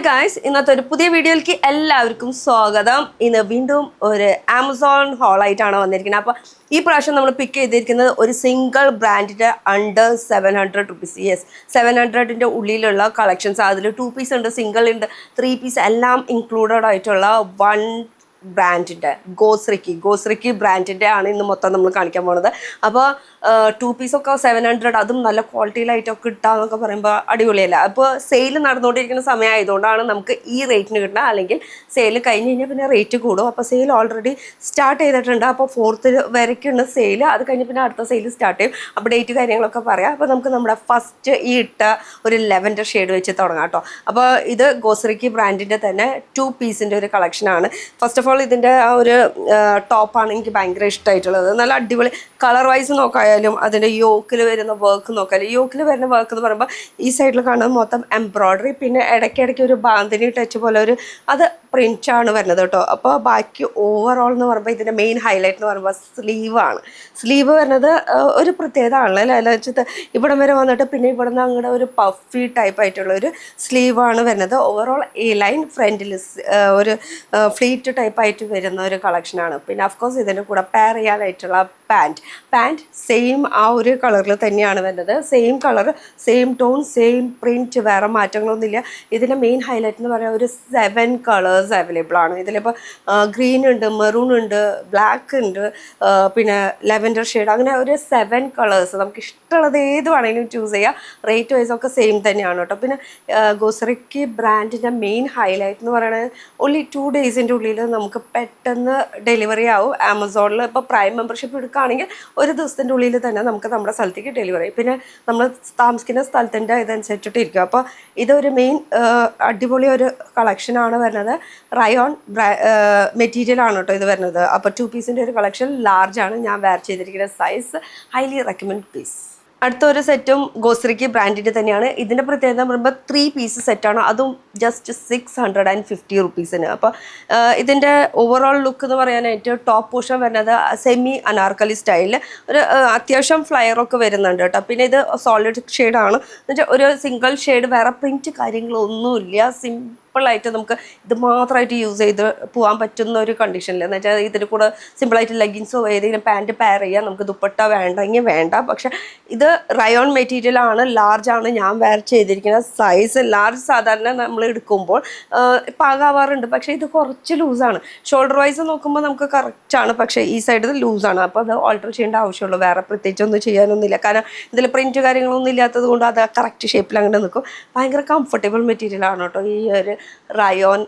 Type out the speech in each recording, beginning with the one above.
Guys, ഇന്നത്തെ ഒരു പുതിയ വീഡിയോയിലേക്ക് എല്ലാവർക്കും സ്വാഗതം. ഇന്ന് വീണ്ടും ഒരു ആമസോൺ ഹോളായിട്ടാണ് വന്നിരിക്കുന്നത്. അപ്പോൾ ഈ പ്രാവശ്യം നമ്മൾ പിക്ക് ചെയ്തിരിക്കുന്നത് ഒരു സിംഗിൾ ബ്രാൻഡിൻ്റെ അണ്ടർ 700 റുപ്പീസ്. യെസ്, 700ൻ്റെ ഉള്ളിലുള്ള കളക്ഷൻസ്. അതിൽ 2 പീസ് ഉണ്ട്, സിംഗിൾ ഉണ്ട്, 3 പീസ് എല്ലാം ഇൻക്ലൂഡഡ് ആയിട്ടുള്ള വൺ ബ്രാൻഡിൻ്റെ ഗോസ്രിക്കി ബ്രാൻഡിൻ്റെ ആണ് ഇന്ന് മൊത്തം നമ്മൾ കാണിക്കാൻ പോകുന്നത്. അപ്പോൾ 2 പീസൊക്കെ 700, അതും നല്ല ക്വാളിറ്റിയിലായിട്ടൊക്കെ കിട്ടാന്നൊക്കെ പറയുമ്പോൾ അടിപൊളിയല്ല. അപ്പോൾ സെയിൽ നടന്നുകൊണ്ടിരിക്കുന്ന സമയമായതുകൊണ്ടാണ് നമുക്ക് ഈ റേറ്റിന് കിട്ടുക. അല്ലെങ്കിൽ സെയിൽ കഴിഞ്ഞ് കഴിഞ്ഞാൽ പിന്നെ റേറ്റ് കൂടും. അപ്പോൾ സെയിൽ ഓൾറെഡി സ്റ്റാർട്ട് ചെയ്തിട്ടുണ്ട്. അപ്പോൾ 4th വരയ്ക്കുണ്ട് സെയിൽ. അത് കഴിഞ്ഞ് പിന്നെ അടുത്ത സെയിൽ സ്റ്റാർട്ട് ചെയ്യും. അപ്പോൾ ഡേറ്റ് കാര്യങ്ങളൊക്കെ പറയാം. അപ്പോൾ നമുക്ക് നമ്മുടെ ഫസ്റ്റ് ഈ ഇട്ട ഒരു ലെവൻഡർ ഷെയ്ഡ് വെച്ച് തുടങ്ങാം കേട്ടോ. അപ്പോൾ ഇത് ഗോസ്രിക്കി ബ്രാൻഡിൻ്റെ തന്നെ 2 പീസിൻ്റെ ഒരു കളക്ഷനാണ്. ഫസ്റ്റ് ഓഫ് ഓൾ ഇതിൻ്റെ ആ ഒരു ടോപ്പാണ് എനിക്ക് ഭയങ്കര ഇഷ്ടമായിട്ടുള്ളത്. നല്ല അടിപൊളി കളർ വൈസ് നോക്കായാലും അതിൻ്റെ യോക്കിൽ വരുന്ന വർക്ക് നോക്കായാലും, യോക്കിൽ വരുന്ന വർക്ക് എന്ന് പറയുമ്പോൾ ഈ സൈഡിൽ കാണുന്നത് മൊത്തം എംബ്രോയ്ഡറി, പിന്നെ ഇടയ്ക്കിടയ്ക്ക് ഒരു ബാന്തിനി ടച്ച് പോലെ ഒരു അത് പ്രിൻ്റാണ് വരുന്നത് കേട്ടോ. അപ്പോൾ ബാക്കി ഓവറോൾ എന്ന് പറയുമ്പോൾ ഇതിൻ്റെ മെയിൻ ഹൈലൈറ്റ് എന്ന് പറയുമ്പോൾ സ്ലീവാണ്. സ്ലീവ് വരുന്നത് ഒരു പ്രത്യേകത ആണല്ലോ അല്ലേ. അല്ല വെച്ചിട്ട് ഇവിടം വരെ വന്നിട്ട് പിന്നെ ഇവിടെ നിന്ന് അങ്ങോട്ട് ഒരു പഫി ടൈപ്പ് ആയിട്ടുള്ള ഒരു സ്ലീവാണ് വരുന്നത്. ഓവറോൾ എ ലൈൻ ഫ്രണ്ടിൽ ഒരു ഫ്ലീറ്റ് ടൈപ്പ് ആയിട്ട് വരുന്ന ഒരു കളക്ഷനാണ്. പിന്നെ അഫ്കോഴ്സ് ഇതിൻ്റെ കൂടെ പെയർ ചെയ്യാനായിട്ടുള്ള പാൻറ്റ് സെയിം ആ ഒരു കളറിൽ തന്നെയാണ് വരുന്നത്. Same colour, same tone, same print, വേറെ മാറ്റങ്ങളൊന്നുമില്ല. ഇതിൻ്റെ മെയിൻ ഹൈലൈറ്റ് എന്ന് പറയുന്നത് ഒരു 7 കളേഴ്സ് അവൈലബിൾ ആണ്. ഇതിലിപ്പോൾ ഗ്രീൻ ഉണ്ട്, മെറൂൺ ഉണ്ട്, ബ്ലാക്ക് ഉണ്ട്, പിന്നെ ലെവൻഡർ ഷെയ്ഡ്, അങ്ങനെ ഒരു 7 കളേഴ്സ്. നമുക്ക് ഇഷ്ടമുള്ളത് ഏത് വേണമെങ്കിലും ചൂസ് ചെയ്യാം. റേറ്റ് വൈസ് ഒക്കെ സെയിം തന്നെയാണ് കേട്ടോ. പിന്നെ ഗോസ്രിക്കി ബ്രാൻഡിൻ്റെ മെയിൻ ഹൈലൈറ്റ് എന്ന് പറയുന്നത് ഓൺലി 2 ഡേയ്സിൻ്റെ ഉള്ളിൽ നമുക്ക് പെട്ടെന്ന് ഡെലിവറി ആവും. ആമസോണിൽ ഇപ്പോൾ പ്രൈം മെമ്പർഷിപ്പ് എടുക്കുകയാണെങ്കിൽ ഒരു ദിവസത്തിൻ്റെ ഉള്ളിൽ തന്നെ നമുക്ക് നമ്മുടെ സ്ഥലത്തേക്ക് ഡെലിവറി. പിന്നെ നമ്മൾ താമസിക്കുന്ന സ്ഥലത്തിൻ്റെ ഇതനുസരിച്ചിട്ട് ഇരിക്കും. അപ്പോൾ ഇതൊരു മെയിൻ അടിപൊളി ഒരു കളക്ഷനാണ് വരുന്നത്. റയോൺ മെറ്റീരിയലാണ് കേട്ടോ ഇത് വരുന്നത്. അപ്പോൾ 2 പീസിൻ്റെ ഒരു കളക്ഷൻ ലാർജാണ് ഞാൻ വെയർ ചെയ്തിരിക്കുന്ന സൈസ്. Highly recommend piece. അടുത്തൊരു സെറ്റും ഗോസ്രിക്കി ബ്രാൻഡിൻ്റെ തന്നെയാണ്. ഇതിൻ്റെ പ്രത്യേകത എന്ന് പറയുമ്പോൾ 3 പീസ് സെറ്റാണ്, അതും ജസ്റ്റ് 650 റുപ്പീസിന്. അപ്പോൾ ഇതിൻ്റെ ഓവറോൾ ലുക്ക് എന്ന് പറയാനായിട്ട് ടോപ്പ് പോർഷൻ വരുന്നത് സെമി അനാർക്കലി സ്റ്റൈലിൽ ഒരു അത്യാവശ്യം ഫ്ലയറൊക്കെ വരുന്നുണ്ട് കേട്ടോ. പിന്നെ ഇത് സോളിഡ് ഷെയ്ഡാണ്. എന്നുവെച്ചാൽ ഒരു സിംഗിൾ ഷെയ്ഡ്, വേറെ പ്രിൻറ്റ് കാര്യങ്ങളൊന്നുമില്ല. സിമ്പിളായിട്ട് നമുക്ക് ഇത് മാത്രമായിട്ട് യൂസ് ചെയ്ത് പോകാൻ പറ്റുന്ന ഒരു കണ്ടീഷനിൽ, എന്ന് വെച്ചാൽ ഇതിന് കൂടെ സിമ്പിളായിട്ട് ലെഗിൻസോ ഏതെങ്കിലും പാൻറ്റ് പെയർ ചെയ്യാം. നമുക്ക് ദുപ്പട്ട വേണ്ടെങ്കിൽ വേണ്ട. പക്ഷേ ഇത് റയോൺ മെറ്റീരിയലാണ്, ലാർജാണ് ഞാൻ വെയർ ചെയ്തിരിക്കുന്നത്. സൈസ് ലാർജ് സാധാരണ നമ്മൾ എടുക്കുമ്പോൾ പാകാവാറുണ്ട്, പക്ഷേ ഇത് കുറച്ച് ലൂസാണ്. ഷോൾഡർ വൈസ് നോക്കുമ്പോൾ നമുക്ക് കറക്റ്റാണ്, പക്ഷേ ഈ സൈഡ് ലൂസാണ്. അപ്പോൾ അത് ഓൾട്ടർ ചെയ്യേണ്ട ആവശ്യമുള്ളൂ. വേറെ പ്രത്യേകിച്ചൊന്നും ചെയ്യാനൊന്നുമില്ല. കാരണം ഇതിൽ പ്രിൻറ്റ് കാര്യങ്ങളൊന്നും ഇല്ലാത്തത് കൊണ്ട് അത് കറക്റ്റ് ഷേപ്പിൽ അങ്ങനെ നിൽക്കും. ഭയങ്കര കംഫർട്ടബിൾ മെറ്റീരിയലാണ് കേട്ടോ ഈ ഒരു റയോൺ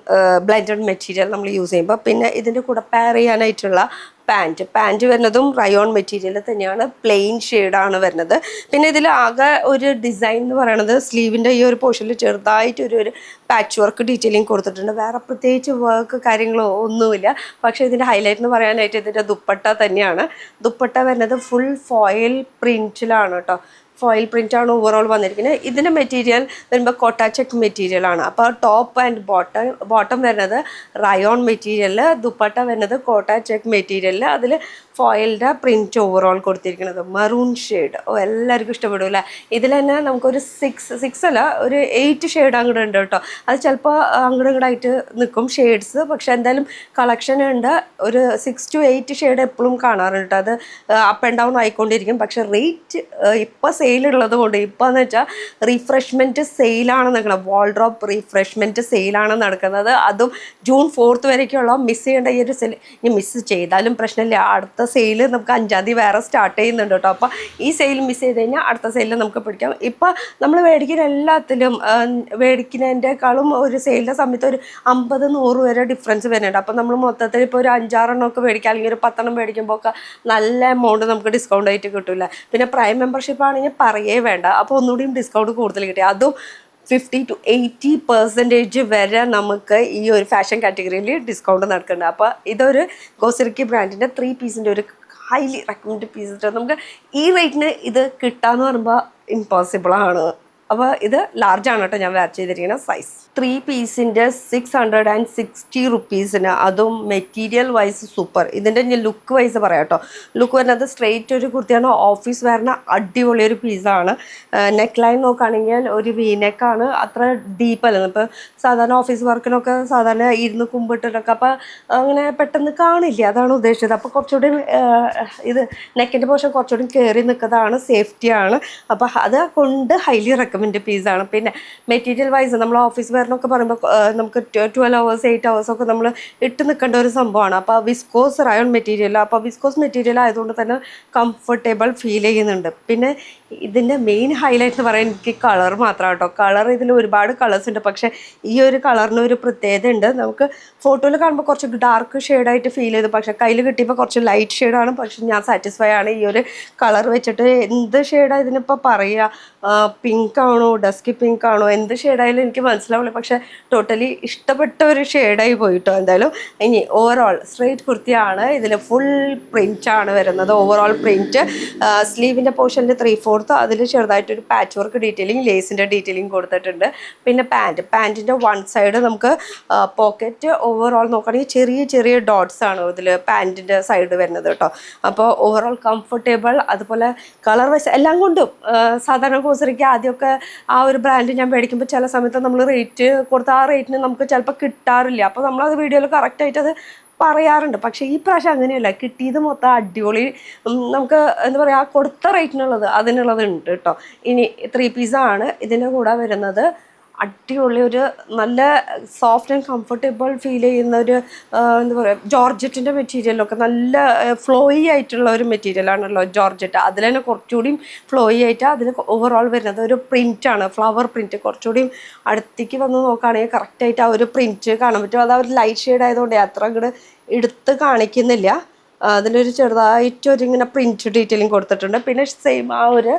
ബ്ലെൻഡഡ് മെറ്റീരിയൽ നമ്മൾ യൂസ് ചെയ്യുമ്പോൾ. പിന്നെ ഇതിൻ്റെ കൂടെ പെയർ ചെയ്യാനായിട്ടുള്ള പാൻറ്റ് വരുന്നതും റയോൺ മെറ്റീരിയൽ തന്നെയാണ്. പ്ലെയിൻ ഷെയ്ഡാണ് വരുന്നത്. പിന്നെ ഇതിൽ ആകെ ഒരു ഡിസൈൻ എന്ന് പറയുന്നത് സ്ലീവിൻ്റെ ഈ ഒരു പോർഷനിൽ ചെറുതായിട്ട് ഒരു പാച്ച് വർക്ക് ഡീറ്റെയിലിംഗ് കൊടുത്തിട്ടുണ്ട്. വേറെ പ്രത്യേകിച്ച് വർക്ക് കാര്യങ്ങളോ ഒന്നുമില്ല. പക്ഷേ ഇതിൻ്റെ ഹൈലൈറ്റ് എന്ന് പറയാനായിട്ട് ഇതിൻ്റെ ദുപ്പട്ട തന്നെയാണ്. ദുപ്പട്ട വരുന്നത് ഫുൾ ഫോയിൽ പ്രിൻറ്റിലാണ് കേട്ടോ. ഫോയിൽ പ്രിൻ്റാണ് ഓവറോൾ വന്നിരിക്കുന്നത്. ഇതിൻ്റെ മെറ്റീരിയൽ വരുമ്പോൾ കോട്ട ചെക്ക് മെറ്റീരിയലാണ്. അപ്പോൾ ടോപ്പ് ആൻഡ് ബോട്ടം വരുന്നത് റയോൺ മെറ്റീരിയൽ, ദുപ്പട്ട വരുന്നത് കോട്ട ചെക്ക് മെറ്റീരിയൽ. അതിൽ ഫോയിലിൻ്റെ പ്രിൻറ്റ് ഓവറോൾ കൊടുത്തിരിക്കുന്നത് മറൂൺ ഷെയ്ഡ്. എല്ലാവർക്കും ഇഷ്ടപ്പെടില്ല. ഇതിൽ തന്നെ നമുക്കൊരു 6 അല്ല, ഒരു 8 ഷെയ്ഡ് അങ്ങോട്ട് ഉണ്ട് കേട്ടോ. അത് ചിലപ്പോൾ അങ്ങോട്ട് ഇങ്ങോട്ടായിട്ട് നിൽക്കും ഷെയ്ഡ്സ്. പക്ഷെ എന്തായാലും കളക്ഷൻ ഉണ്ട്. ഒരു 6 to 8 ഷെയ്ഡ് എപ്പോഴും കാണാറുണ്ട്. അത് അപ്പ് ആൻഡ് ഡൗൺ ആയിക്കൊണ്ടിരിക്കും. പക്ഷെ റേറ്റ് ഇപ്പോൾ സെയിലുള്ളത് കൊണ്ട്, ഇപ്പോൾ എന്ന് വെച്ചാൽ റീഫ്രഷ്മെൻറ്റ് സെയിലാണ് നടക്കുന്നത്. വാൾഡ്രോപ്പ് റീഫ്രഷ്മെൻറ്റ് സെയിലാണ് നടക്കുന്നത്. അതും June 4th വരേക്കുള്ള മിസ് ചെയ്യേണ്ട ഈ ഒരു സെയിൽ. ഇനി മിസ് ചെയ്താലും പ്രശ്നമില്ല, അടുത്ത സെയിൽ നമുക്ക് 5ാം തീയതി വേറെ സ്റ്റാർട്ട് ചെയ്യുന്നുണ്ട് കേട്ടോ. അപ്പോൾ ഈ സെയിൽ മിസ് ചെയ്ത് കഴിഞ്ഞാൽ അടുത്ത സെയിലിൽ നമുക്ക് പിടിക്കാം. ഇപ്പോൾ നമ്മൾ മേടിക്കുന്ന എല്ലാത്തിലും മേടിക്കുന്നതിൻ്റെക്കാളും ഒരു സെയിലിൻ്റെ സമയത്ത് ഒരു 50-100 വരെ ഡിഫറൻസ് വരുന്നുണ്ട്. അപ്പോൾ നമ്മൾ മൊത്തത്തിൽ ഇപ്പോൾ ഒരു 5-6 എണ്ണമൊക്കെ മേടിക്കുക, അല്ലെങ്കിൽ ഒരു 10 എണ്ണം മേടിക്കുമ്പോൾ ഒക്കെ നല്ല എമൗണ്ട് നമുക്ക് ഡിസ്കൗണ്ട് ആയിട്ട് കിട്ടില്ല. പിന്നെ പ്രൈം മെമ്പർഷിപ്പ് ആണെങ്കിൽ പറയേ വേണ്ട. അപ്പോൾ ഒന്നുകൂടിയും ഡിസ്കൗണ്ട് കൂടുതൽ കിട്ടി. അതും 50 to 80% വരെ നമുക്ക് ഈ ഒരു ഫാഷൻ കാറ്റഗറിയിൽ ഡിസ്കൗണ്ട് നടക്കുന്നുണ്ട്. അപ്പോൾ ഇതൊരു ഗോസ്രിക്കി ബ്രാൻഡിൻ്റെ 3 പീസിൻ്റെ ഒരു ഹൈലി റെക്കമെൻഡ് പീസ്. നമുക്ക് ഈ റേറ്റിന് ഇത് കിട്ടാന്ന് പറയുമ്പോൾ ഇമ്പോസിബിളാണ്. അപ്പോൾ ഇത് ലാർജ് ആണ് കേട്ടോ ഞാൻ വെയർ ചെയ്തിരിക്കുന്ന സൈസ്. 3 പീസിൻ്റെ 660 റുപ്പീസിന്, അതും മെറ്റീരിയൽ വൈസ് സൂപ്പർ. ഇതിൻ്റെ ഞാൻ ലുക്ക് വൈസ് പറയാം കേട്ടോ. ലുക്ക് വരുന്നത് സ്ട്രെയിറ്റ് ഒരു കുർത്തിയാണ്, ഓഫീസ് വെയറിന് അടിപൊളി ഒരു പീസാണ്. നെക്ക് ലൈൻ നോക്കുകയാണെങ്കിൽ ഒരു വി നെക്കാണ്, അത്ര ഡീപ്പല്ല. ഇപ്പോൾ സാധാരണ ഓഫീസ് വർക്കിനൊക്കെ സാധാരണ ഇരുന്ന് കുമ്പിട്ടിട്ടൊക്കെ അപ്പോൾ അങ്ങനെ പെട്ടെന്ന് കാണില്ല, അതാണ് ഉദ്ദേശിച്ചത്. അപ്പോൾ കുറച്ചുകൂടി ഇത് നെക്കിൻ്റെ പോർഷൻ കുറച്ചുകൂടി കയറി നിൽക്കുന്നതാണ്, സേഫ്റ്റിയാണ്. അപ്പോൾ അത് കൊണ്ട് ഹൈലി റെക്കമെൻഡ് പീസാണ്. പിന്നെ മെറ്റീരിയൽ വൈസ് നമ്മൾ ഓഫീസ് വെയറിനൊക്കെ പറയുമ്പോൾ നമുക്ക് 12 hours 8 hours ഒക്കെ നമ്മൾ ഇട്ട് നിൽക്കേണ്ട ഒരു സംഭവമാണ്. അപ്പോൾ വിസ്കോസ് റയോൺ മെറ്റീരിയൽ, അപ്പോൾ വിസ്കോസ് മെറ്റീരിയൽ ആയതുകൊണ്ട് തന്നെ കംഫർട്ടബിൾ ഫീൽ ചെയ്യുന്നുണ്ട്. പിന്നെ ഇതിൻ്റെ മെയിൻ ഹൈലൈറ്റ് എന്ന് പറയാൻ എനിക്ക് കളർ മാത്രമാണ് കേട്ടോ. കളർ ഇതിൽ ഒരുപാട് കളേഴ്സ് ഉണ്ട്, പക്ഷേ ഈ ഒരു കളറിന് ഒരു പ്രത്യേകത ഉണ്ട്. നമുക്ക് ഫോട്ടോയിൽ കാണുമ്പോൾ കുറച്ച് ഡാർക്ക് ഷെയ്ഡായിട്ട് ഫീൽ ചെയ്തു, പക്ഷേ കയ്യിൽ കിട്ടിയപ്പോൾ കുറച്ച് ലൈറ്റ് ഷെയ്ഡാണ്. പക്ഷെ ഞാൻ സാറ്റിസ്ഫൈ ആണ് ഈ ഒരു കളർ വെച്ചിട്ട്. എന്ത് ഷെയ്ഡാണ് ഇതിനിപ്പോൾ പറയുക, പിങ്ക് ആണോ ഡസ്കി പിങ്ക് ആണോ എന്ത് ഷെയ്ഡായാലും എനിക്ക് മനസ്സിലാവില്ല, പക്ഷേ ടോട്ടലി ഇഷ്ടപ്പെട്ട ഒരു ഷെയ്ഡായി പോയിട്ടോ. എന്തായാലും ഇനി ഓവറോൾ സ്ട്രെയിറ്റ് കുർത്തിയാണ്, ഇതിൽ ഫുൾ പ്രിൻ്റ് ആണ് വരുന്നത്. ഓവറോൾ പ്രിൻറ്റ്, സ്ലീവിൻ്റെ പോർഷനിൽ 3/4, അതിൽ ചെറുതായിട്ടൊരു പാച്ച് വർക്ക് ഡീറ്റെയിലിംഗ്, ലേസിൻ്റെ ഡീറ്റെയിലിംഗ് കൊടുത്തിട്ടുണ്ട്. പിന്നെ പാൻറ്റിൻ്റെ വൺ സൈഡ് നമുക്ക് പോക്കറ്റ് ഓവറോൾ നോക്കുകയാണെങ്കിൽ ചെറിയ ചെറിയ ഡോട്ട്സ് ആണ് ഇതിൽ പാൻറ്റിൻ്റെ സൈഡ് വരുന്നത് കേട്ടോ. അപ്പോൾ ഓവറോൾ കംഫർട്ടബിൾ, അതുപോലെ കളർ വൈസ് എല്ലാം കൊണ്ടും സാധാരണ കോസറിക്ക് ആദ്യമൊക്കെ ആ ഒരു ബ്രാൻഡ് ഞാൻ മേടിക്കുമ്പോൾ ചില സമയത്ത് നമ്മൾ റേറ്റ് കൊടുത്ത ആ റേറ്റിന് നമുക്ക് ചിലപ്പോൾ കിട്ടാറില്ല. അപ്പോൾ നമ്മളത് വീഡിയോയിൽ കറക്റ്റായിട്ട് അത് പറയാറുണ്ട്. പക്ഷേ ഈ പ്രാവശ്യം അങ്ങനെയല്ല, കിട്ടിയത് മൊത്തം അടിപൊളി. നമുക്ക് എന്താ പറയുക, കൊടുത്ത റേറ്റിനുള്ളത് അതിനുള്ളത് ഉണ്ട് കേട്ടോ. ഇനി 3 പീസാണ് ഇതിൻ്റെ കൂടെ വരുന്നത്. അടിപൊളി ഒരു നല്ല സോഫ്റ്റ് ആൻഡ് കംഫർട്ടബിൾ ഫീൽ ചെയ്യുന്ന ഒരു എന്താ പറയുക, ജോർജറ്റിൻ്റെ മെറ്റീരിയലൊക്കെ നല്ല ഫ്ലോയി ആയിട്ടുള്ള ഒരു മെറ്റീരിയലാണല്ലോ ജോർജറ്റ്. അതിൽ തന്നെ കുറച്ചുകൂടി ഫ്ലോയി ആയിട്ട് അതിൽ ഓവറോൾ വരുന്നത് ഒരു പ്രിൻ്റാണ്, ഫ്ലവർ പ്രിൻറ്റ്. കുറച്ചുകൂടി അടുത്തേക്ക് വന്ന് നോക്കുകയാണെങ്കിൽ കറക്റ്റായിട്ട് ആ ഒരു പ്രിൻറ്റ് കാണാൻ പറ്റും. അത് ആ ഒരു ലൈറ്റ് ഷെയ്ഡ് ആയതുകൊണ്ട് അത്ര അങ്ങോട്ട് എടുത്ത് കാണിക്കുന്നില്ല. അതിലൊരു ചെറുതായിട്ടൊരു ഇങ്ങനെ പ്രിൻറ്റ് ഡീറ്റെയിലിംഗ് കൊടുത്തിട്ടുണ്ട്. പിന്നെ സെയിം ആ ഒരു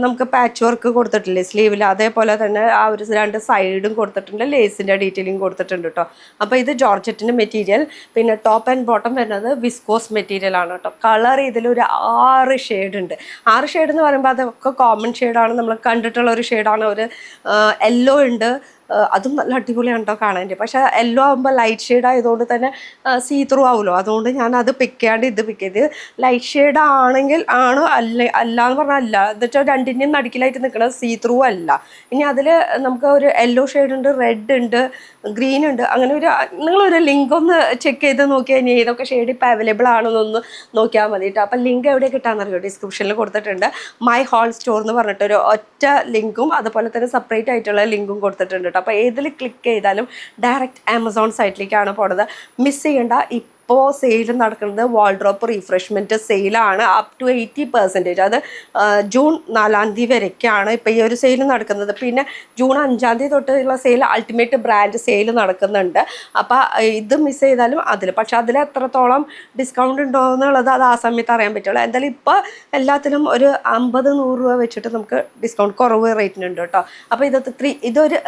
നമുക്ക് പാച്ച് വർക്ക് കൊടുത്തിട്ടില്ലേ സ്ലീവിൽ, അതേപോലെ തന്നെ ആ ഒരു 2 സൈഡും കൊടുത്തിട്ടുണ്ട്, ലേസിൻ്റെ ഡീറ്റെയിലിംഗ് കൊടുത്തിട്ടുണ്ട് കേട്ടോ. അപ്പോൾ ഇത് ജോർജറ്റിൻ്റെ മെറ്റീരിയൽ. പിന്നെ ടോപ്പ് ആൻഡ് ബോട്ടം വരുന്നത് വിസ്കോസ് മെറ്റീരിയൽ ആണ് കേട്ടോ. കളർ ഇതിലൊരു 6 ഷെയ്ഡ് ഉണ്ട്. 6 ഷെയ്ഡ് എന്ന് പറയുമ്പോൾ അതൊക്കെ കോമൺ ഷെയ്ഡാണ്, നമ്മൾ കണ്ടിട്ടുള്ള ഒരു ഷെയ്ഡാണ്. ഒരു യെല്ലോ ഉണ്ട്, അതും നല്ല അടിപൊളിയാണ് കേട്ടോ കാണാൻ. പക്ഷേ യെല്ലോ ആകുമ്പോൾ ലൈറ്റ് ഷെയ്ഡ് ആയതുകൊണ്ട് തന്നെ സീ ത്രൂ ആവുമല്ലോ, അതുകൊണ്ട് ഞാൻ അത് പിക്ക് ചെയ്യാണ്ട് ഇത് പിക്ക് ചെയ്ത്. ലൈറ്റ് ഷെയ്ഡ് ആണെങ്കിൽ ആണ്, അല്ല എന്ന് പറഞ്ഞാൽ അല്ല, എന്ന് വെച്ചാൽ രണ്ടിൻ്റെയും നടുക്കിലായിട്ട് നിൽക്കുന്നത് സീ ത്രൂ അല്ല. ഇനി അതിൽ നമുക്ക് ഒരു യെല്ലോ ഷെയ്ഡ് ഉണ്ട്, റെഡ് ഉണ്ട്, ഗ്രീൻ ഉണ്ട്. അങ്ങനെ ഒരു നിങ്ങളൊരു ലിങ്ക് ഒന്ന് ചെക്ക് ചെയ്ത് നോക്കിയാൽ ഇനി ഏതൊക്കെ ഷെയ്ഡ് ഇപ്പോൾ അവൈലബിൾ ആണെന്നൊന്ന് നോക്കിയാൽ മതി കേട്ടോ. അപ്പം ലിങ്ക് എവിടെ കിട്ടാമെന്നറിയോ, ഡിസ്ക്രിപ്ഷനിൽ കൊടുത്തിട്ടുണ്ട്. മൈ ഹോൾ സ്റ്റോർ എന്ന് പറഞ്ഞിട്ടൊരു ഒറ്റ ലിങ്കും അതുപോലെ തന്നെ സെപ്പറേറ്റ് ആയിട്ടുള്ള ലിങ്കും കൊടുത്തിട്ടുണ്ട് കേട്ടോ. അപ്പോൾ ഏതിൽ ക്ലിക്ക് ചെയ്താലും ഡയറക്റ്റ് ആമസോൺ സൈറ്റിലേക്കാണ് പോണത്. മിസ് ചെയ്യേണ്ട. ഇപ്പോൾ സെയിൽ നടക്കുന്നത് വാൾഡ്രോപ്പ് റീഫ്രഷ്മെൻറ്റ് സെയിലാണ്, അപ് ടു 80%. അത് ജൂൺ 4 വരയ്ക്കാണ് ഇപ്പോൾ ഈ ഒരു സെയിൽ നടക്കുന്നത്. പിന്നെ ജൂൺ 5 തൊട്ടുള്ള സെയിൽ അൾട്ടിമേറ്റ് ബ്രാൻഡ് സെയിൽ നടക്കുന്നുണ്ട്. അപ്പോൾ ഇത് മിസ് ചെയ്താലും പക്ഷേ അതിൽ എത്രത്തോളം ഡിസ്കൗണ്ട് ഉണ്ടോ എന്നുള്ളത് അത് ആ സമയത്ത് അറിയാൻ പറ്റുള്ളൂ. എന്തായാലും ഇപ്പോൾ എല്ലാത്തിനും ഒരു 50-100 രൂപ വെച്ചിട്ട് നമുക്ക് ഡിസ്കൗണ്ട് കുറവ് റേറ്റിനുണ്ട് കേട്ടോ. അപ്പോൾ ഇതൊരു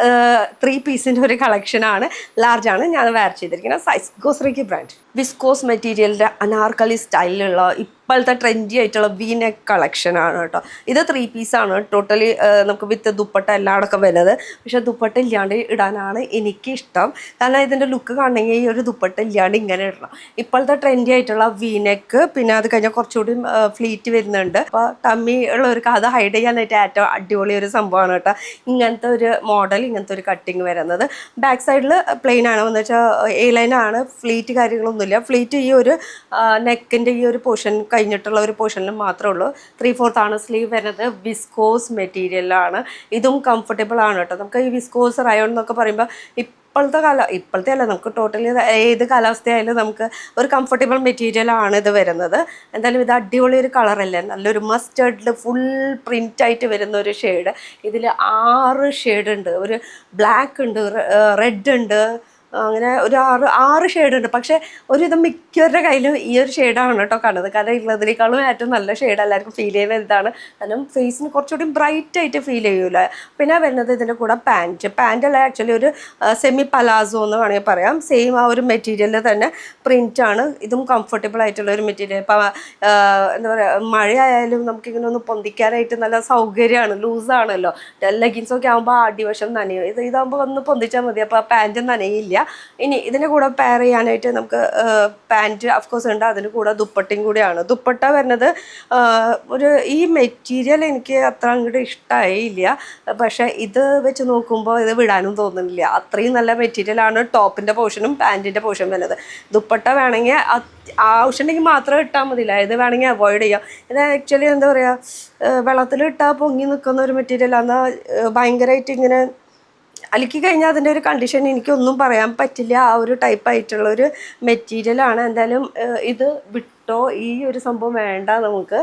3 പീസിൻ്റെ ഒരു കളക്ഷനാണ്, ലാർജാണ് ഞാൻ വെയർ ചെയ്തിരിക്കുന്നത്. Size ഗോസ്രിക്കി brand. വിസ്കോസ് മെറ്റീരിയലിൻ്റെ അനാർക്കലി സ്റ്റൈലിലുള്ള ഇപ്പോഴത്തെ ട്രെൻഡി ആയിട്ടുള്ള വി നെക്ക് കളക്ഷനാണ് കേട്ടോ. ഇത് 3 പീസാണ് ടോട്ടലി, നമുക്ക് വിത്ത് ദുപ്പട്ട എല്ലാം അടക്കം വരുന്നത്. പക്ഷേ ദുപ്പട്ട ഇല്ലാണ്ട് ഇടാനാണ് എനിക്കിഷ്ടം. കാരണം ഇതിൻ്റെ ലുക്ക് കാണണമെങ്കിൽ ഈ ഒരു ദുപ്പട്ട ഇല്ലാണ്ട് ഇങ്ങനെ ഇടണം. ഇപ്പോഴത്തെ ട്രെൻഡി ആയിട്ടുള്ള വി നെക്ക്, പിന്നെ അത് കഴിഞ്ഞാൽ കുറച്ചുകൂടി ഫ്ലീറ്റ് വരുന്നുണ്ട്. അപ്പോൾ ടമ്മി ഉള്ളവർക്ക് അത് ഹൈഡ് ചെയ്യാനായിട്ട് ഏറ്റവും അടിപൊളി ഒരു സംഭവമാണ് കേട്ടോ ഇങ്ങനത്തെ ഒരു മോഡൽ, ഇങ്ങനത്തെ ഒരു കട്ടിങ് വരുന്നത്. ബാക്ക് സൈഡിൽ പ്ലെയിൻ ആണ്, എന്ന് വെച്ചാൽ എ ലൈനാണ്, ഫ്ലീറ്റ് കാര്യങ്ങളൊന്നുമില്ല. ഫ്ലീറ്റ് ഈ ഒരു നെക്കിൻ്റെ ഈ ഒരു പോർഷൻ കഴിഞ്ഞിട്ടുള്ള ഒരു പോർഷനിൽ മാത്രമേ ഉള്ളൂ. 3/4 ആണ് സ്ലീവ് വരുന്നത്. വിസ്കോസ് മെറ്റീരിയലാണ്, ഇതും കംഫർട്ടബിൾ ആണ് കേട്ടോ. നമുക്ക് ഈ വിസ്കോസ് റയോൺ എന്നൊക്കെ പറയുമ്പോൾ ഇപ്പോഴത്തെ അല്ല, നമുക്ക് ടോട്ടലി ഏത് കാലാവസ്ഥയായാലും നമുക്ക് ഒരു കംഫർട്ടബിൾ മെറ്റീരിയലാണ് ഇത് വരുന്നത്. എന്തായാലും ഇത് അടിപൊളി ഒരു കളറല്ലേ, നല്ലൊരു മസ്റ്റേർഡിൽ ഫുൾ പ്രിൻ്റായിട്ട് വരുന്ന ഒരു ഷെയ്ഡ്. ഇതിൽ 6 ഷെയ്ഡ് ഉണ്ട്. ഒരു ബ്ലാക്ക് ഉണ്ട്, റെഡ് ഉണ്ട്, അങ്ങനെ ഒരു 6 ഷെയ്ഡ് ഉണ്ട്. പക്ഷേ ഒരുവിധം മിക്കവരുടെ കയ്യിലും ഈ ഒരു ഷെയ്ഡാണ് കേട്ടോ കാണുന്നത്. കാരണം ഉള്ളതിനേക്കാളും ഏറ്റവും നല്ല ഷെയ്ഡ് എല്ലാവർക്കും ഫീൽ ചെയ്യുന്നത് ഇതാണ്. കാരണം ഫേസിന് കുറച്ചുകൂടി ബ്രൈറ്റ് ആയിട്ട് ഫീൽ ചെയ്യൂല. പിന്നെ വരുന്നത് ഇതിൻ്റെ കൂടെ പാൻറ്റല്ല, ആക്ച്വലി ഒരു സെമി പലാസോ എന്ന് വേണമെങ്കിൽ പറയാം. സെയിം ആ ഒരു മെറ്റീരിയലിൽ തന്നെ പ്രിൻ്റാണ്. ഇതും കംഫർട്ടബിൾ ആയിട്ടുള്ള ഒരു മെറ്റീരിയൽ. ഇപ്പം എന്താ പറയുക, മഴയായാലും നമുക്കിങ്ങനെ ഒന്ന് പൊന്തിക്കാനായിട്ട് നല്ല സൗകര്യമാണ്, ലൂസാണല്ലോ. ലെഗിൻസൊക്കെ ആകുമ്പോൾ അടിവശം നനയും. ഇതാകുമ്പോൾ ഒന്ന് പൊന്തിച്ചാൽ മതി, അപ്പോൾ ആ പാൻറ്റ് നനയില്ല. ഇനി ഇതിൻ്റെ കൂടെ പെയർ ചെയ്യാനായിട്ട് നമുക്ക് പാൻറ്റ് അഫ്കോഴ്സ് ഉണ്ട്, അതിന് കൂടെ ദുപ്പട്ടയും കൂടിയാണ്. ദുപ്പട്ട വരുന്നത് ഈ മെറ്റീരിയൽ എനിക്ക് അത്ര അങ്ങോട്ട് ഇഷ്ടമായില്ല. പക്ഷേ ഇത് വെച്ച് നോക്കുമ്പോൾ ഇത് വിടാനും തോന്നുന്നില്ല. അത്രയും നല്ല മെറ്റീരിയലാണ് ടോപ്പിൻ്റെ പോർഷനും പാൻറ്റിൻ്റെ പോർഷനും വരുന്നത്. ദുപ്പട്ട വേണമെങ്കിൽ ആവശ്യമുണ്ടെങ്കിൽ മാത്രം ഇട്ടാൽ മതിയില്ല, ഇത് വേണമെങ്കിൽ അവോയ്ഡ് ചെയ്യാം. ഇത് ആക്ച്വലി എന്താ പറയുക, വെള്ളത്തിൽ ഇട്ടാൽ പൊങ്ങി നിൽക്കുന്ന ഒരു മെറ്റീരിയൽ. എന്നാൽ ഭയങ്കരമായിട്ട് ഇങ്ങനെ അലക്കി കഴിഞ്ഞാൽ അതിൻ്റെ ഒരു കണ്ടീഷൻ എനിക്കൊന്നും പറയാൻ പറ്റില്ല. ആ ഒരു ടൈപ്പായിട്ടുള്ളൊരു മെറ്റീരിയലാണ്. എന്തായാലും ഇത് വിട്ടോ, ഈ ഒരു സംഭവം വേണ്ട നമുക്ക്.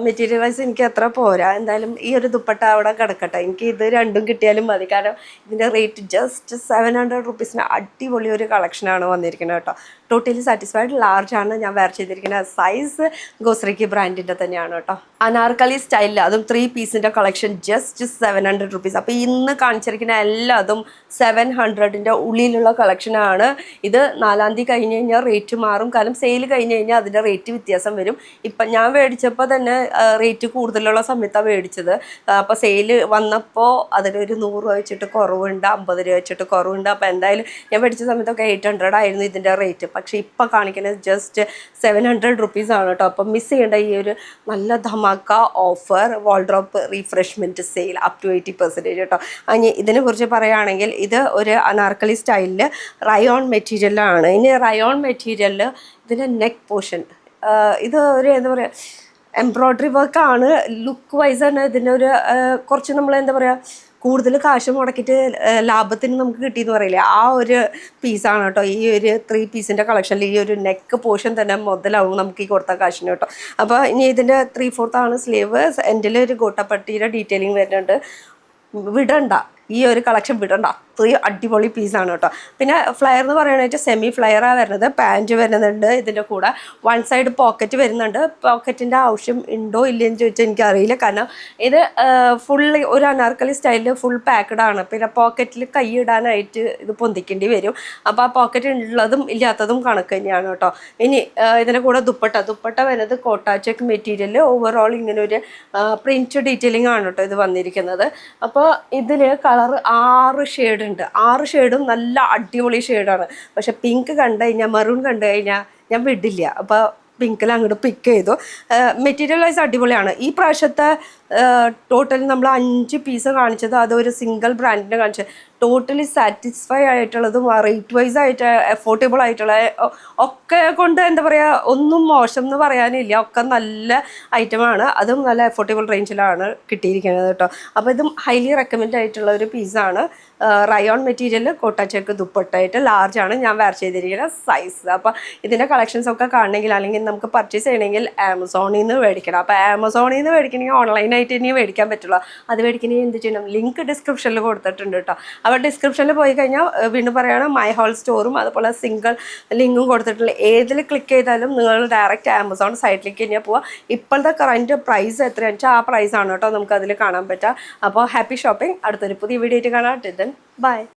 മെറ്റീരിയൽ വൈസ് എനിക്ക് അത്ര പോരാ. എന്തായാലും ഈ ഒരു ദുപ്പട്ട അവിടെ കിടക്കട്ടെ, എനിക്ക് ഇത് രണ്ടും കിട്ടിയാലും മതി. കാരണം ഇതിൻ്റെ റേറ്റ് ജസ്റ്റ് 700 റുപ്പീസിന് അടിപൊളി ഒരു കളക്ഷനാണ് വന്നിരിക്കുന്നത് കേട്ടോ. Totally satisfied. ലാർജ് ആണ് ഞാൻ വെയർ ചെയ്തിരിക്കുന്നത്. സൈസ് ഗോസ്രിക്കി ബ്രാൻഡിൻ്റെ തന്നെയാണ് കേട്ടോ. അനാർക്കലി സ്റ്റൈലിൽ അതും 3 പീസിൻ്റെ കളക്ഷൻ ജസ്റ്റ് 700 റുപ്പീസ്. അപ്പോൾ ഇന്ന് കാണിച്ചിരിക്കുന്ന എല്ലാതും 700ൻ്റെ ഉള്ളിലുള്ള കളക്ഷനാണ്. ഇത് 4-ാം തീയതി കഴിഞ്ഞ് കഴിഞ്ഞാൽ റേറ്റ് മാറും. കാരണം സെയിൽ കഴിഞ്ഞ് കഴിഞ്ഞാൽ അതിൻ്റെ റേറ്റ് വ്യത്യാസം വരും. ഇപ്പം ഞാൻ മേടിച്ചപ്പോൾ തന്നെ റേറ്റ് കൂടുതലുള്ള സമയത്താണ് മേടിച്ചത്. അപ്പോൾ സെയിൽ വന്നപ്പോൾ അതിനൊരു 100 രൂപ വെച്ചിട്ട് കുറവുണ്ട്, 50 രൂപ വെച്ചിട്ട് കുറവുണ്ട്. അപ്പോൾ എന്തായാലും ഞാൻ മേടിച്ച സമയത്തൊക്കെ 800 ആയിരുന്നു ഇതിൻ്റെ റേറ്റ്. പക്ഷേ ഇപ്പം കാണിക്കുന്നത് ജസ്റ്റ് 700 റുപ്പീസാണ് കേട്ടോ. അപ്പം മിസ് ചെയ്യേണ്ട ഈ ഒരു നല്ല dhamaka offer, wardrobe refreshment sale up to 80% കേട്ടോ. ഇനി ഇതിനെക്കുറിച്ച് പറയുകയാണെങ്കിൽ ഇത് ഒരു അനാർക്കലി സ്റ്റൈലിൽ റയോൺ മെറ്റീരിയലാണ്. ഇനി റയോൺ മെറ്റീരിയലിൽ ഇതിൻ്റെ നെക്ക് പോർഷൻ ഇത് ഒരു എന്താ പറയുക, എംബ്രോയ്ഡറി വർക്കാണ്. ലുക്ക് വൈസ് തന്നെ ഇതിൻ്റെ ഒരു കുറച്ച് നമ്മൾ എന്താ പറയുക, കൂടുതൽ കാശ് മുടക്കിയിട്ട് ലാഭത്തിന് നമുക്ക് കിട്ടിയെന്ന് പറയില്ലേ, ആ ഒരു പീസാണ് കേട്ടോ. ഈ ഒരു 3 പീസിൻ്റെ കളക്ഷനിൽ ഈ ഒരു നെക്ക് പോർഷൻ തന്നെ മുതലാവും നമുക്ക് ഈ കൊടുത്ത കാശിന് കേട്ടോ. അപ്പോൾ ഇനി ഇതിൻ്റെ 3/4 സ്ലീവ്, എൻഡിൽ ഒരു ഗോട്ടപ്പട്ടിയുടെ ഡീറ്റെയിലിംഗ് വരുന്നുണ്ട്. വിടണ്ട, ഈ ഒരു കളക്ഷൻ വിടണ്ട, അത്രയും അടിപൊളി പീസാണ് കേട്ടോ. പിന്നെ ഫ്ലയർ എന്ന് പറയാനായിട്ട് സെമി ഫ്ലയറാണ് വരുന്നത്. പാൻറ്റ് വരുന്നുണ്ട് ഇതിൻ്റെ കൂടെ. 1 സൈഡ് പോക്കറ്റ് വരുന്നുണ്ട്. പോക്കറ്റിൻ്റെ ആവശ്യം ഉണ്ടോ ഇല്ലയെന്ന് ചോദിച്ചാൽ എനിക്കറിയില്ല. കാരണം ഇത് ഫുള്ള് ഒരു അനാർക്കലി സ്റ്റൈലിൽ ഫുൾ പാക്കഡ് ആണ്. പിന്നെ പോക്കറ്റിൽ കൈ ഇടാനായിട്ട് ഇത് പൊന്തിക്കേണ്ടി വരും. അപ്പോൾ ആ പോക്കറ്റ് ഉള്ളതും ഇല്ലാത്തതും കണക്ക് തന്നെയാണ് കേട്ടോ. ഇനി ഇതിൻ്റെ കൂടെ ദുപ്പട്ട വരുന്നത് കോട്ടാച്ചക്ക് മെറ്റീരിയൽ. ഓവറോൾ ഇങ്ങനെ ഒരു പ്രിൻറ്റ് ഡീറ്റെയിലിംഗ് ആണ് കേട്ടോ ഇത് വന്നിരിക്കുന്നത്. അപ്പോൾ ഇതിൽ കളർ 6 ഷെയ്ഡ് ഉണ്ട്. 6 ഷെയ്ഡും നല്ല അടിപൊളി ഷെയ്ഡാണ്. പക്ഷെ പിങ്ക് കണ്ടു കഴിഞ്ഞാൽ, മെറൂൺ കണ്ടു കഴിഞ്ഞാൽ ഞാൻ വിടില്ല. അപ്പോൾ പിങ്കിൽ അങ്ങോട്ട് പിക്ക് ചെയ്തു. മെറ്റീരിയൽ വൈസ് അടിപൊളിയാണ്. ഈ പ്രാവശ്യത്തെ ടോട്ടൽ നമ്മൾ 5 പീസ് കാണിച്ചത് അതൊരു സിംഗിൾ ബ്രാൻഡിനെ കാണിച്ചത്. ടോട്ടലി സാറ്റിസ്ഫൈ ആയിട്ടുള്ളതും റേറ്റ് വൈസ് ആയിട്ട് അഫോർഡബിൾ ആയിട്ടുള്ള ഒക്കെ കൊണ്ട് എന്താ പറയുക, ഒന്നും മോശം എന്ന് പറയാനില്ല. ഒക്കെ നല്ല ഐറ്റമാണ്. അതും നല്ല അഫോർഡബിൾ റേഞ്ചിലാണ് കിട്ടിയിരിക്കുന്നത് കേട്ടോ. അപ്പോൾ ഇതും ഹൈലി റെക്കമെൻഡ് ആയിട്ടുള്ള ഒരു പീസാണ്. റയോൺ മെറ്റീരിയൽ, കോട്ടാച്ചക്ക് ദുപ്പട്ടായിട്ട് ലാർജാണ് ഞാൻ വെയർ ചെയ്തിരിക്കുന്ന സൈസ്. അപ്പോൾ ഇതിൻ്റെ കളക്ഷൻസ് ഒക്കെ കാണണമെങ്കിൽ അല്ലെങ്കിൽ നമുക്ക് പർച്ചേസ് ചെയ്യണമെങ്കിൽ ആമസോണിൽ നിന്ന് മേടിക്കണം. അപ്പോൾ ആമസോണിൽ നിന്ന് മേടിക്കണമെങ്കിൽ ഓൺലൈനായിട്ട് ഇനി മേടിക്കാൻ പറ്റുള്ളൂ. അത് മേടിക്കണമെങ്കിൽ എന്ത് ചെയ്യണം, ലിങ്ക് ഡിസ്ക്രിപ്ഷനിൽ കൊടുത്തിട്ടുണ്ട് കേട്ടോ. അപ്പോൾ ഡിസ്ക്രിപ്ഷനിൽ പോയി കഴിഞ്ഞാൽ വീണ്ടും പറയുകയാണ് മൈ ഹോൾ സ്റ്റോറും അതുപോലെ സിംഗിൾ ലിങ്കും കൊടുത്തിട്ടുള്ള. ഏതിൽ ക്ലിക്ക് ചെയ്താലും നിങ്ങൾ ഡയറക്റ്റ് ആമസോൺ സൈറ്റിലേക്ക് കഴിഞ്ഞാൽ പോവുക. ഇപ്പോഴത്തെ കറൻറ്റ് പ്രൈസ് എത്രയാണെന്ന് വെച്ചാൽ ആ പ്രൈസാണ് കേട്ടോ നമുക്ക് അതിൽ കാണാൻ പറ്റുക. അപ്പോൾ ഹാപ്പി ഷോപ്പിംഗ്. അടുത്തൊരു പുതിയ വീഡിയോ ആയിട്ട് കാണാം. ബൈ.